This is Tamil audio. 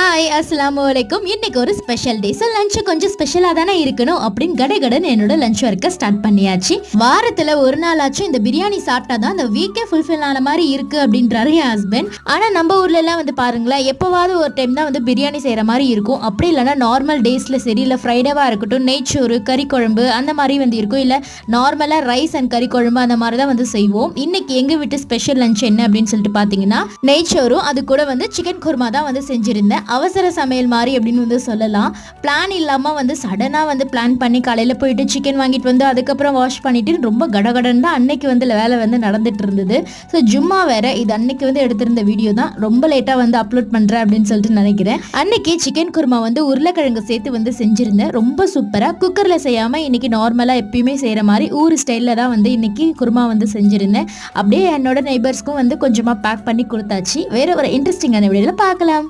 ஹாய் அஸ்ஸலாமு அலைக்கும். இன்னைக்கு ஒரு ஸ்பெஷல் டே. ஸோ லஞ்ச் கொஞ்சம் ஸ்பெஷலாக தானே இருக்கணும் அப்படின்னு கடகடன் என்னோட லஞ்ச் ஒர்க்கை ஸ்டார்ட் பண்ணியாச்சு. வாரத்தில் ஒரு நாளாச்சும் இந்த பிரியாணி சாப்பிட்டா தான் அந்த வீக்கே ஃபுல்ஃபில் ஆன மாதிரி இருக்கு அப்படின்றாரு என் ஹஸ்பண்ட். ஆனால் நம்ம ஊர்ல எல்லாம் வந்து பாருங்களேன், எப்போவாவது ஒரு டைம் தான் வந்து பிரியாணி செய்கிற மாதிரி இருக்கும். அப்படி இல்லைன்னா நார்மல் டேஸில் சரி, இல்லை ஃப்ரைடேவாக இருக்கட்டும், நெய்ச்சோறு, கறி குழம்பு அந்த மாதிரி வந்து இருக்கும். இல்லை நார்மலாக ரைஸ் அண்ட் கறி குழம்பு அந்த மாதிரி தான் வந்து செய்வோம். இன்னைக்கு எங்கள் வீட்டு ஸ்பெஷல் லஞ்ச் என்ன அப்படின்னு சொல்லிட்டு பார்த்தீங்கன்னா, நெய்ச்சோறும் அது கூட வந்து சிக்கன் குருமா தான் வந்து செஞ்சிருந்தேன். அவசர சமையல் மாதிரி அப்படின்னு வந்து சொல்லலாம். பிளான் இல்லாமல் வந்து சடனாக வந்து பிளான் பண்ணி காலையில் போயிட்டு சிக்கன் வாங்கிட்டு வந்து அதுக்கப்புறம் வாஷ் பண்ணிட்டு ரொம்ப கடகடன் தான் அன்னைக்கு வந்து வேலை வந்து நடந்துட்டு இருந்தது. ஸோ ஜும்மா வேற, இது அன்னைக்கு வந்து எடுத்திருந்த வீடியோ தான், ரொம்ப லேட்டாக வந்து அப்லோட் பண்ணுறேன் அப்படின்னு சொல்லிட்டு நினைக்கிறேன். அன்னைக்கு சிக்கன் குருமா வந்து உருளைக்கிழங்கு சேர்த்து வந்து செஞ்சிருந்தேன். ரொம்ப சூப்பராக குக்கரில் செய்யாமல் இன்னைக்கு நார்மலாக எப்பயுமே செய்கிற மாதிரி ஊர் ஸ்டைலில் தான் வந்து இன்னைக்கு குருமா வந்து செஞ்சிருந்தேன். அப்படியே என்னோட நெய்பர்ஸ்க்கும் வந்து கொஞ்சமாக பேக் பண்ணி கொடுத்தாச்சு. வேற ஒரு இன்ட்ரெஸ்டிங்கான வீடியோவில் பார்க்கலாம்.